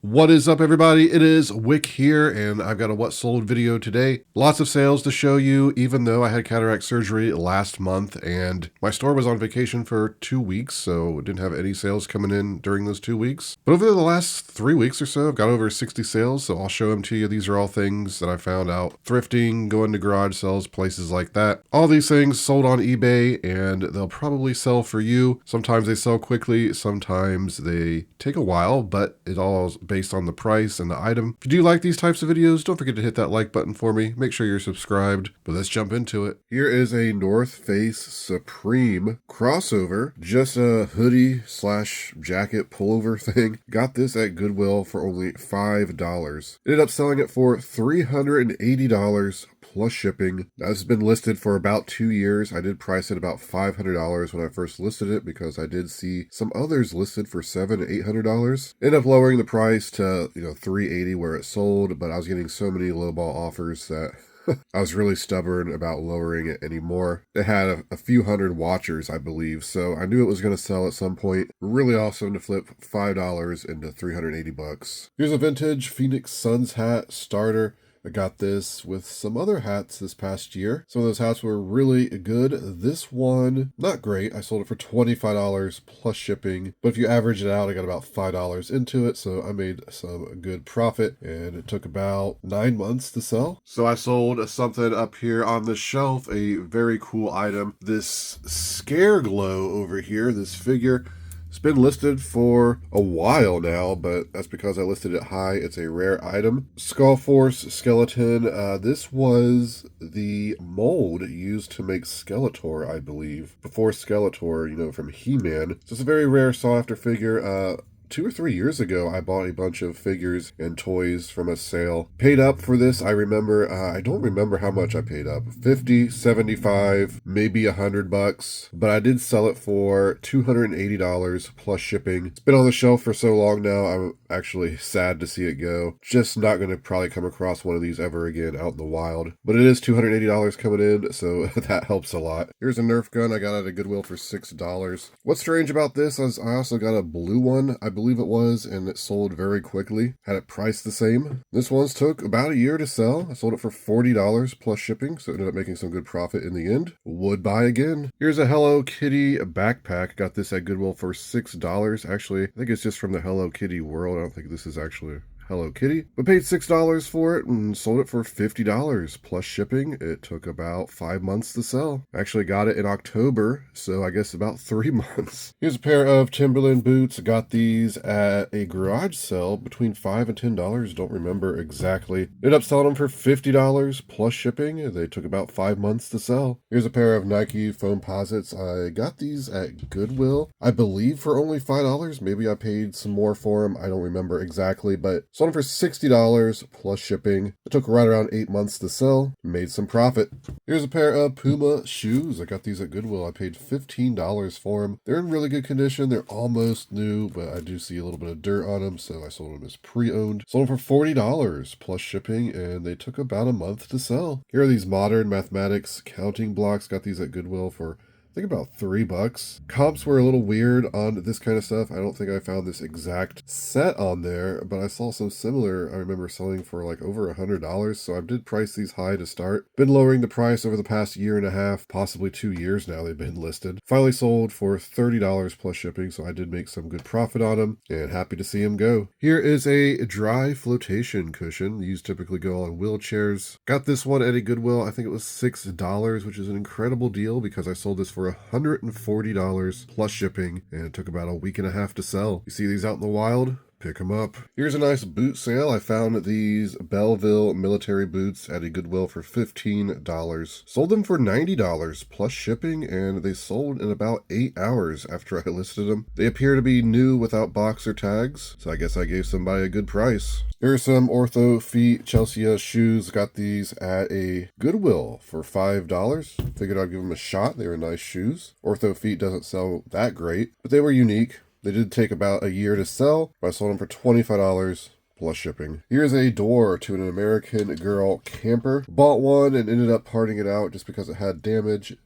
What is up, everybody? It is Wick here, and I've got a what sold video today. Lots of sales to show you, even though I had cataract surgery last month and my store was on vacation for 2 weeks, so didn't have any sales coming in during those 2 weeks. But over the last 3 weeks or so, I've got over 60 sales, so I'll show them to you. These are all things that I found out thrifting, going to garage sales, places like that. All these things sold on eBay, and they'll probably sell for you. Sometimes they sell quickly, sometimes they take a while, but it all is based on the price and the item. If you do like these types of videos, don't forget to hit that like button for me. Make sure you're subscribed, but let's jump into it. Here is a North Face Supreme crossover, just a hoodie slash jacket pullover thing. Got this at Goodwill for only $5. Ended up selling it for $380 plus shipping. Now, this has been listed for about 2 years. I did price it about $500 when I first listed it because I did see some others listed for $700 to $800. Ended up lowering the price to $380 where it sold, but I was getting so many lowball offers that I was really stubborn about lowering it anymore. It had a few hundred watchers, I believe, so I knew it was going to sell at some point. Really awesome to flip $5 into $380. Here's a vintage Phoenix Suns hat starter. I got this with some other hats this past year. Some of those hats were really good. This one, not great. I sold it for $25 plus shipping. But if you average it out, I got about $5 into it. So I made some good profit. And it took about 9 months to sell. So I sold something up here on the shelf, a very cool item. This Scare Glow over here, this figure. It's been listed for a while now, but that's because I listed it high. It's a rare item. Skull Force skeleton. This was the mold used to make Skeletor, I believe. Before Skeletor, from He-Man. So it's a very rare sought-after figure. 2 or 3 years ago, I bought a bunch of figures and toys from a sale. Paid up for this, I remember. I don't remember how much I paid up. 50, 75, maybe $100. But I did sell it for $280 plus shipping. It's been on the shelf for so long now, I'm actually sad to see it go. Just not going to probably come across one of these ever again out in the wild. But it is $280 coming in, so that helps a lot. Here's a Nerf gun I got at a Goodwill for $6. What's strange about this is I also got a blue one, I believe it was, and it sold very quickly. Had it priced the same. This one's took about a year to sell. I sold it for $40 plus shipping, so ended up making some good profit in the end. Would buy again. Here's a Hello Kitty backpack. Got this at Goodwill for $6. Actually, I think it's just from the Hello Kitty world. I don't think this is actually Hello Kitty, but paid $6 for it and sold it for $50 plus shipping. It took about 5 months to sell. Actually got it in October, so I guess about 3 months. Here's a pair of Timberland boots. Got these at a garage sale between $5 and $10. Don't remember exactly. Ended up selling them for $50 plus shipping. They took about 5 months to sell. Here's a pair of Nike foam posits. I got these at Goodwill, I believe, for only $5. Maybe I paid some more for them. I don't remember exactly, but sold them for $60 plus shipping. It took right around 8 months to sell. Made some profit. Here's a pair of Puma shoes. I got these at Goodwill. I paid $15 for them. They're in really good condition. They're almost new, but I do see a little bit of dirt on them, so I sold them as pre-owned. Sold them for $40 plus shipping, and they took about a month to sell. Here are these modern mathematics counting blocks. Got these at Goodwill for I think about $3. Comps were a little weird on this kind of stuff. I don't think I found this exact set on there, but I saw some similar, I remember selling for like over $100, so I did price these high to start. Been lowering the price over the past year and a half, possibly 2 years now they've been listed. Finally sold for $30 plus shipping, so I did make some good profit on them, and happy to see them go. Here is a dry flotation cushion. These typically go on wheelchairs. Got this one at a Goodwill. I think it was $6, which is an incredible deal because I sold this for $140 plus shipping, and it took about a week and a half to sell. You see these out in the wild? Pick them up. Here's a nice boot sale. I found these Belleville military boots at a Goodwill for $15. Sold them for $90 plus shipping, and they sold in about 8 hours after I listed them. They appear to be new without box or tags, so I guess I gave somebody a good price. Here are some Ortho Feet Chelsea shoes. Got these at a Goodwill for $5. Figured I'd give them a shot. They were nice shoes. Ortho Feet doesn't sell that great, but they were unique. They did take about a year to sell, but I sold them for $25 plus shipping. Here's a door to an American Girl camper. Bought one and ended up parting it out just because it had damage.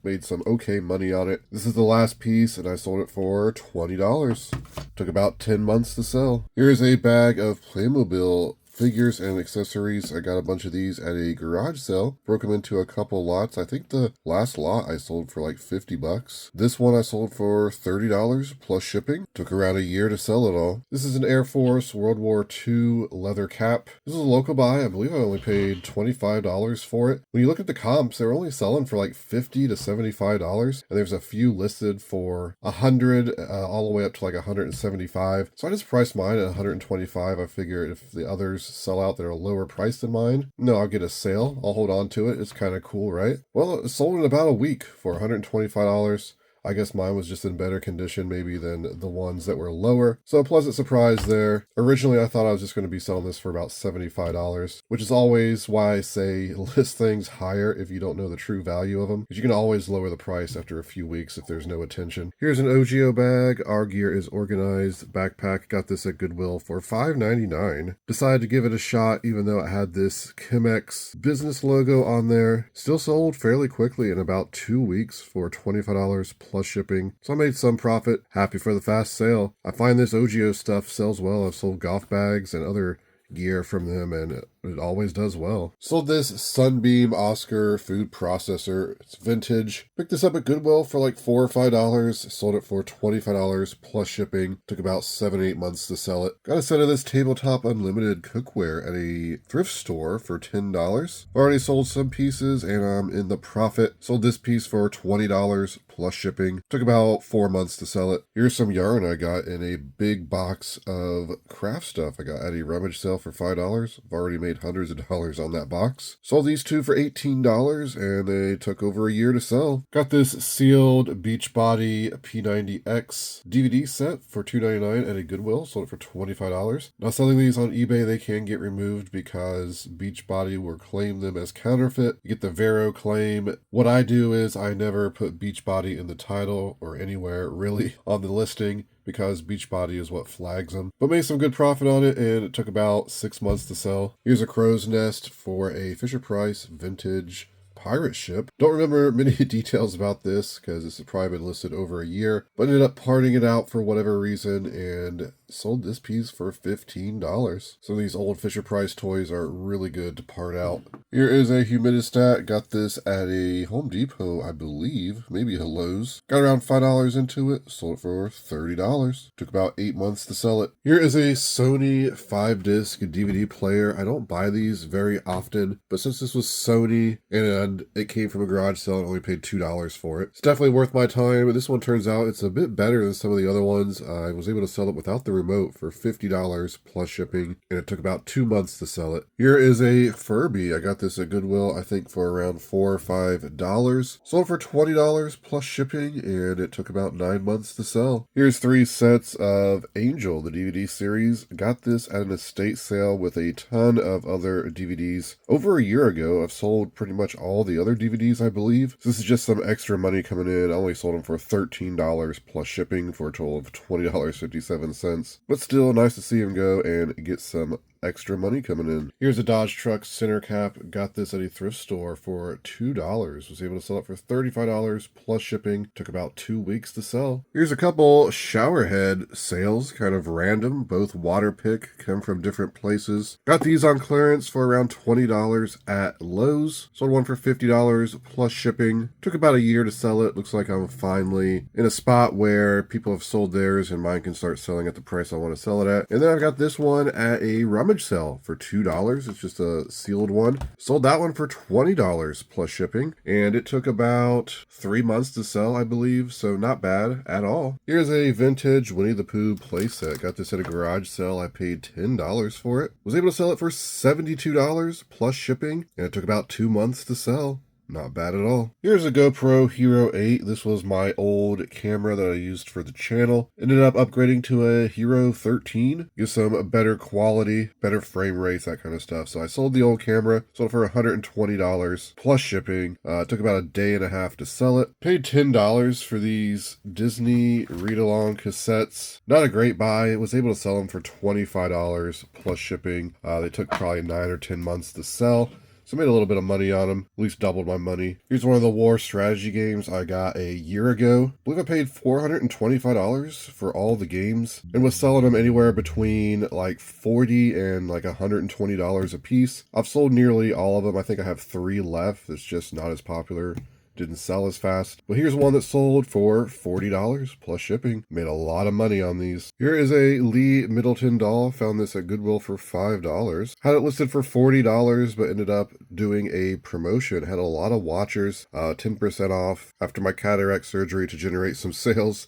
Made some okay money on it. This is the last piece and I sold it for $20. Took about 10 months to sell. Here's a bag of Playmobil figures and accessories. I got a bunch of these at a garage sale. Broke them into a couple lots. I think the last lot I sold for like 50 bucks. This one I sold for $30 plus shipping. Took around a year to sell it all. This is an Air Force World War II leather cap. This is a local buy. I believe I only paid $25 for it. When you look at the comps, they're only selling for like $50 to $75. And there's a few listed for $100 all the way up to like $175. So I just priced mine at $125. I figured if the others sell out that are lower priced than mine, no, I'll get a sale. I'll hold on to it. It's kind of cool, right? Well, it sold in about a week for $125. I guess mine was just in better condition maybe than the ones that were lower. So a pleasant surprise there. Originally, I thought I was just going to be selling this for about $75, which is always why I say list things higher if you don't know the true value of them, because you can always lower the price after a few weeks if there's no attention. Here's an OGO bag. Our gear is organized. Backpack. Got this at Goodwill for $5.99. Decided to give it a shot even though it had this Chemex business logo on there. Still sold fairly quickly in about 2 weeks for $25 plus shipping. So I made some profit. Happy for the fast sale. I find this OGO stuff sells well. I've sold golf bags and other gear from them and it always does well. Sold this Sunbeam Oscar food processor. It's vintage. Picked this up at Goodwill for like $4 or $5. Sold it for $25 plus shipping. Took about 7-8 months to sell it. Got a set of this tabletop unlimited cookware at a thrift store for $10. Already sold some pieces and I'm in the profit. Sold this piece for $20 plus shipping. Took about 4 months to sell it. Here's some yarn I got in a big box of craft stuff I got at a rummage sale for $5. I've already made hundreds of dollars on that box. Sold these two for $18 and they took over a year to sell. Got this sealed Beachbody P90X DVD set for $2.99 at a Goodwill. Sold it for $25. Now selling these on eBay, they can get removed because Beachbody will claim them as counterfeit. You get the Vero claim. What I do is I never put Beachbody in the title or anywhere really on the listing, because Beachbody is what flags them. But made some good profit on it, and it took about 6 months to sell. Here's a crow's nest for a Fisher-Price vintage pirate ship. Don't remember many details about this because it's probably been listed over a year, but ended up parting it out for whatever reason and sold this piece for $15. Some of these old Fisher-Price toys are really good to part out. Here is a humidistat. Got this at a Home Depot, I believe, maybe a Lowe's. Got around $5 into it. Sold it for $30. Took about 8 months to sell it. Here is a Sony 5-disc DVD player. I don't buy these very often, but since this was Sony and it came from a garage sale, I only paid $2 for it. It's definitely worth my time. This one turns out it's a bit better than some of the other ones. I was able to sell it without the remote for $50 plus shipping, and it took about 2 months to sell it. Here is a Furby. I got this at Goodwill, I think for around $4 or $5. Sold for $20 plus shipping, and it took about 9 months to sell. Here's 3 sets of Angel, the DVD series. Got this at an estate sale with a ton of other DVDs. Over a year ago, I've sold pretty much all the other DVDs, I believe. So this is just some extra money coming in. I only sold them for $13 plus shipping for a total of $20.57. But still, nice to see him go and get some extra money coming in. Here's a Dodge Truck center cap. Got this at a thrift store for $2. Was able to sell it for $35 plus shipping. Took about 2 weeks to sell. Here's a couple shower head sales, kind of random. Both Waterpik, come from different places. Got these on clearance for around $20 at Lowe's. Sold one for $50 plus shipping. Took about a year to sell it. Looks like I'm finally in a spot where people have sold theirs and mine can start selling at the price I want to sell it at. And then I've got this one at a rummage sale for $2. It's just a sealed one. Sold that one for $20 plus shipping, and it took about 3 months to sell, I believe, so not bad at all. Here's a vintage Winnie the Pooh playset. Got this at a garage sale. I paid $10 for it. Was able to sell it for $72 plus shipping, and it took about 2 months to sell. Not bad at all. Here's a GoPro Hero 8. This was my old camera that I used for the channel. Ended up upgrading to a Hero 13. Gives some better quality, better frame rates, that kind of stuff. So I sold the old camera, sold it for $120 plus shipping. It took about a day and a half to sell it. Paid $10 for these Disney read-along cassettes. Not a great buy. I was able to sell them for $25 plus shipping. They took probably 9 or 10 months to sell. So I made a little bit of money on them, at least doubled my money. Here's one of the war strategy games I got a year ago. I believe I paid $425 for all the games and was selling them anywhere between like $40 and like $120 a piece. I've sold nearly all of them. I think I have 3 left. It's just not as popular. Didn't sell as fast. But here's one that sold for $40 plus shipping. Made a lot of money on these. Here is a Lee Middleton doll. Found this at Goodwill for $5. Had it listed for $40, but ended up doing a promotion. Had a lot of watchers, 10% off after my cataract surgery to generate some sales.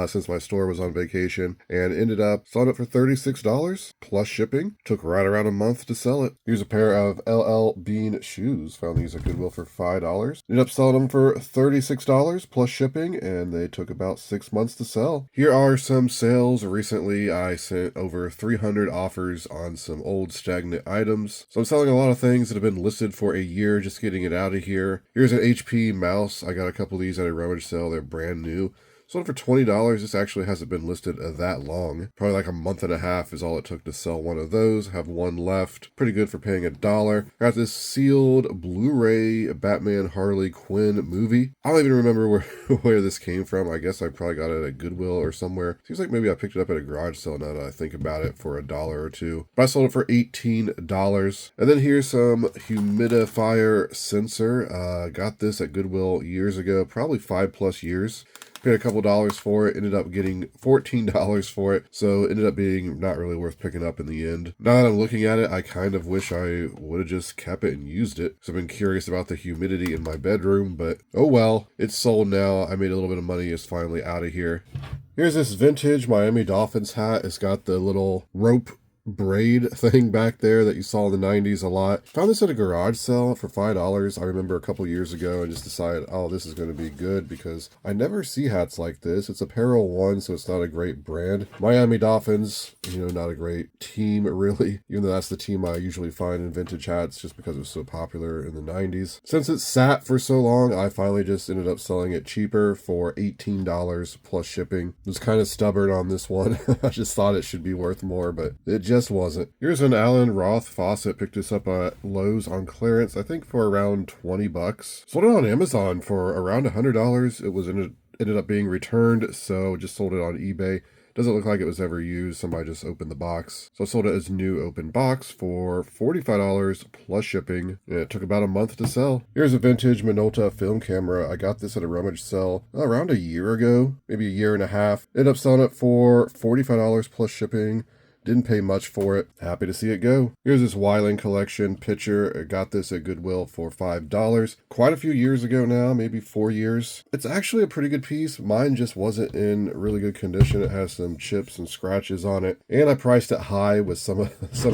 Since my store was on vacation, and ended up selling it for $36 plus shipping. Took right around a month to sell it. Here's a pair of LL Bean shoes. Found these at Goodwill for $5. Ended up selling them for $36 plus shipping, and they took about 6 months to sell. Here are some sales. Recently, I sent over 300 offers on some old Stagnant items. So I'm selling a lot of things that have been listed for a year, just getting it out of here. Here's an HP mouse. I got a couple of these at a rummage sale. They're brand new. Sold for $20. This actually hasn't been listed that long. Probably like a month and a half is all it took to sell one of those. Have one left. Pretty good for paying $1. Got this sealed Blu-ray Batman Harley Quinn movie. I don't even remember where this came from. I guess I probably got it at Goodwill or somewhere. Seems like maybe I picked it up at a garage sale now that I think about it, for $1 or $2. But I sold it for $18. And then here's some humidifier sensor. Got this at Goodwill years ago, probably 5+ years. Paid a couple dollars for it, ended up getting $14 for it, so ended up being not really worth picking up in the end. Now that I'm looking at it, I kind of wish I would have just kept it and used it, because I've been curious about the humidity in my bedroom, but oh well, it's sold now. I made a little bit of money, it's finally out of here. Here's this vintage Miami Dolphins hat. It's got the little rope braid thing back there that you saw in the 90s a lot. Found this at a garage sale for $5. I remember a couple years ago, and just decided, oh, this is going to be good because I never see hats like this. It's Apparel 1, so it's not a great brand. Miami Dolphins, not a great team really, even though that's the team I usually find in vintage hats just because it was so popular in the 90s. Since it sat for so long, I finally just ended up selling it cheaper for $18 plus shipping. I was kind of stubborn on this one. I just thought it should be worth more, but it just wasn't. Here's an Allen Roth faucet. Picked this up at Lowe's on clearance, I think for around $20. Sold it on Amazon for around $100. It was ended up being returned, so just sold it on eBay. Doesn't look like it was ever used. Somebody just opened the box. So I sold it as new open box for $45 plus shipping. And it took about a month to sell. Here's a vintage Minolta film camera. I got this at a rummage sale around a year ago, maybe a year and a half. Ended up selling it for $45 plus shipping. Didn't pay much for it. Happy to see it go. Here's this Weiland collection picture. I got this at Goodwill for $5. Quite a few years ago now, maybe 4 years. It's actually a pretty good piece. Mine just wasn't in really good condition. It has some chips and scratches on it. And I priced it high with some of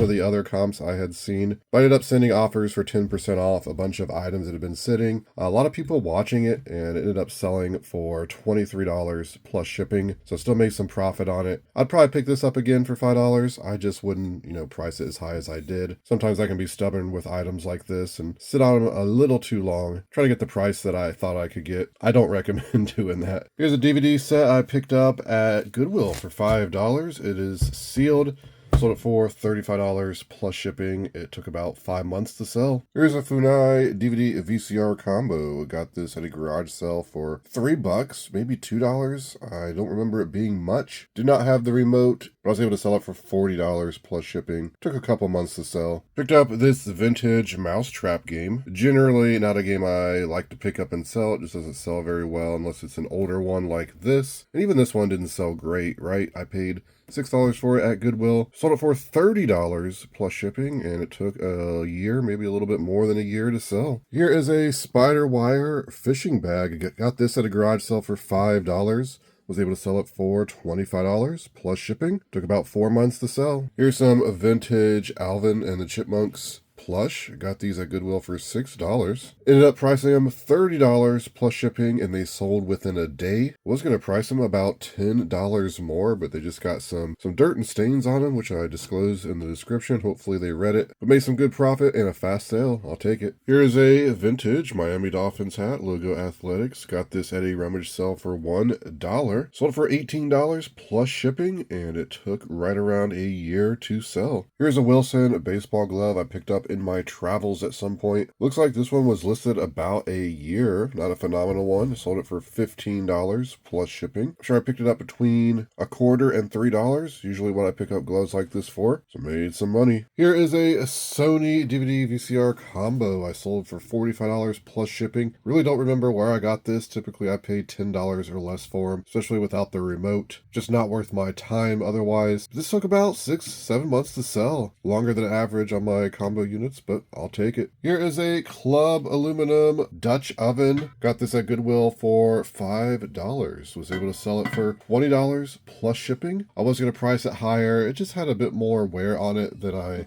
the other comps I had seen. But I ended up sending offers for 10% off a bunch of items that had been sitting. A lot of people watching it, and it ended up selling for $23 plus shipping. So still made some profit on it. I'd probably pick this up again for $5. I just wouldn't, price it as high as I did. Sometimes I can be stubborn with items like this and sit on them a little too long, trying to get the price that I thought I could get. I don't recommend doing that. Here's a DVD set I picked up at Goodwill for $5. It is sealed. Sold it for $35 plus shipping. It took about 5 months to sell. Here's a Funai DVD VCR combo. Got this at a garage sale for $3, maybe $2. I don't remember it being much. Did not have the remote, but I was able to sell it for $40 plus shipping. Took a couple months to sell. Picked up this vintage mousetrap game. Generally not a game I like to pick up and sell. It just doesn't sell very well unless it's an older one like this. And even this one didn't sell great, right? I paid $6 for it at Goodwill. Sold it for $30 plus shipping, and it took a year, maybe a little bit more than a year to sell. Here is a spider wire fishing bag. Got this at a garage sale for $5. Was able to sell it for $25 plus shipping. Took about 4 months to sell. Here's some vintage Alvin and the Chipmunks plush. Got these at Goodwill for $6. Ended up pricing them $30 plus shipping, and they sold within a day. Was going to price them about $10 more, but they just got some dirt and stains on them, which I disclosed in the description. Hopefully they read it, but made some good profit and a fast sale. I'll take it. Here is a vintage Miami Dolphins hat, logo athletics. Got this at a rummage sale for $1. Sold for $18 plus shipping, and it took right around a year to sell. Here's a Wilson baseball glove I picked up in my travels at some point. Looks like this one was listed about a year. Not a phenomenal one. Sold it for $15 plus shipping. I'm sure I picked it up between $1/4 and $3. Usually what I pick up gloves like this for. So made some money. Here is a Sony DVD VCR combo I sold for $45 plus shipping. Really don't remember where I got this. Typically I pay $10 or less for them, especially without the remote. Just not worth my time otherwise. This took about 6-7 months to sell. Longer than average on my combo units, but I'll take it. Here is a club aluminum Dutch oven. Got this at Goodwill for $5. Was able to sell it for $20 plus shipping. I was going to price it higher. It just had a bit more wear on it than I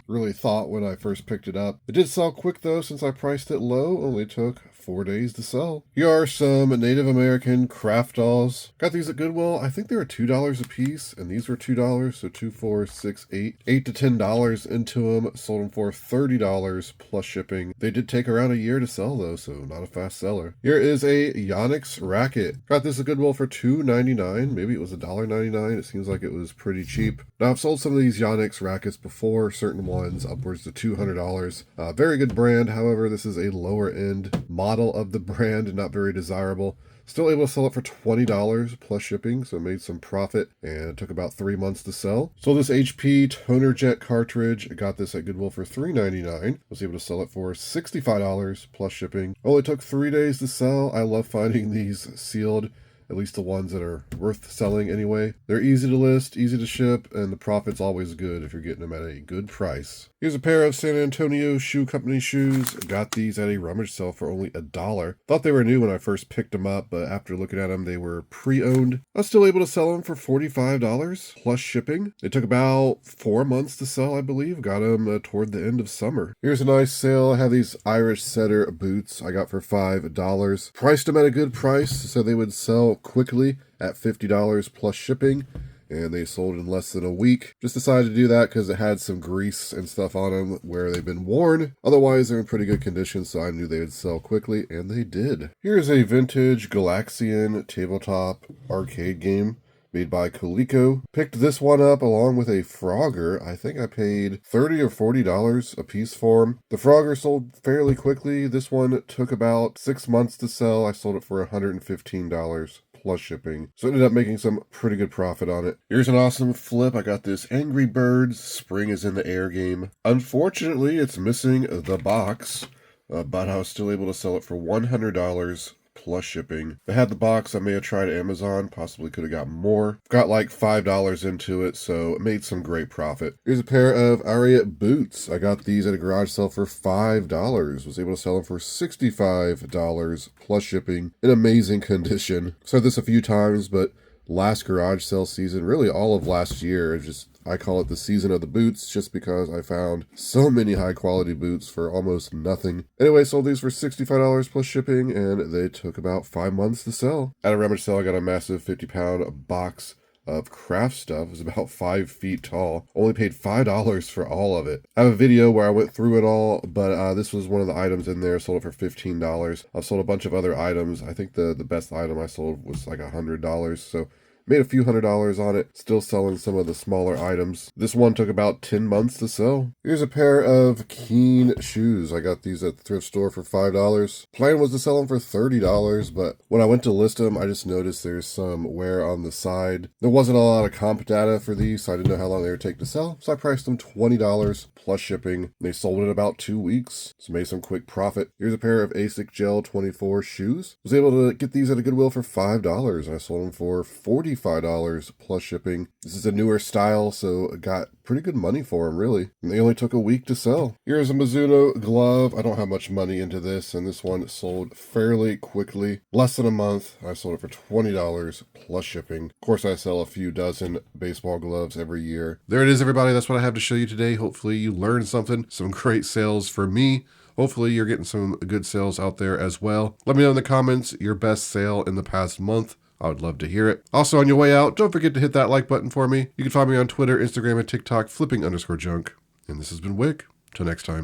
really thought when I first picked it up. It did sell quick though, since I priced it low. Only took 4 days to sell. Here are some Native American craft dolls. Got these at Goodwill. I think they were $2 a piece, and these were $2, so 2, 4, 6, 8. $8 to $10 into them. Sold them for $30 plus shipping. They did take around a year to sell though, so not a fast seller. Here is a Yonex racket. Got this at Goodwill for $2.99. Maybe it was $1.99. It seems like it was pretty cheap. Now I've sold some of these Yonex rackets before, certain ones upwards to $200. Very good brand. However, this is a lower end model of the brand and not very desirable. Still able to sell it for $20 plus shipping, so made some profit, and it took about 3 months to sell. Sold this HP toner jet cartridge. I got this at Goodwill for $3.99. Was able to sell it for $65 plus shipping. Only took 3 days to sell. I love finding these sealed, at least the ones that are worth selling anyway. They're easy to list, easy to ship, and the profit's always good if you're getting them at a good price. Here's a pair of San Antonio Shoe Company shoes. Got these at a rummage sale for only $1. Thought they were new when I first picked them up, but after looking at them, they were pre-owned. I was still able to sell them for $45 plus shipping. They took about 4 months to sell, I believe. Got them toward the end of summer. Here's a nice sale. I have these Irish Setter boots I got for $5. Priced them at a good price, so they would sell quickly at $50 plus shipping, and they sold in less than a week. Just decided to do that because it had some grease and stuff on them where they've been worn. Otherwise, they're in pretty good condition, so I knew they would sell quickly, and they did. Here's a vintage Galaxian tabletop arcade game made by Coleco. Picked this one up along with a Frogger. I think I paid $30 or $40 a piece for them. The Frogger sold fairly quickly. This one took about 6 months to sell. I sold it for $115 plus shipping. So ended up making some pretty good profit on it. Here's an awesome flip. I got this Angry Birds Spring is in the Air game. Unfortunately, it's missing the box, but I was still able to sell it for $100 plus shipping. If I had the box, I may have tried Amazon, possibly could have got more. Got like $5 into it, so it made some great profit. Here's a pair of Ariat boots. I got these at a garage sale for $5. Was able to sell them for $65 plus shipping in amazing condition. Said this a few times, but last garage sale season, really all of last year, I call it the season of the boots just because I found so many high quality boots for almost nothing. Anyway, sold these for $65 plus shipping, and they took about 5 months to sell. At a rummage sale, I got a massive 50-pound box of craft stuff. It was about 5 feet tall. Only paid $5 for all of it. I have a video where I went through it all, but this was one of the items in there. Sold it for $15. I've sold a bunch of other items. I think the best item I sold was like $100, so made a few $100s on it, still selling some of the smaller items. This one took about 10 months to sell. Here's a pair of Keen shoes. I got these at the thrift store for $5. Plan was to sell them for $30, but when I went to list them, I just noticed there's some wear on the side. There wasn't a lot of comp data for these, so I didn't know how long they would take to sell, so I priced them $20 plus shipping. They sold in about 2 weeks, so made some quick profit. Here's a pair of ASIC Gel 24 shoes. Was able to get these at a Goodwill for $5. I sold them for $40 $85 plus shipping. This is a newer style, so I got pretty good money for them, really. And they only took a week to sell. Here's a Mizuno glove. I don't have much money into this, and this one sold fairly quickly. Less than a month. I sold it for $20 plus shipping. Of course, I sell a few dozen baseball gloves every year. There it is, everybody. That's what I have to show you today. Hopefully you learned something. Some great sales for me. Hopefully you're getting some good sales out there as well. Let me know in the comments your best sale in the past month. I would love to hear it. Also, on your way out, don't forget to hit that like button for me. You can find me on Twitter, Instagram, and TikTok, flipping_junk. And this has been Wick. Till next time.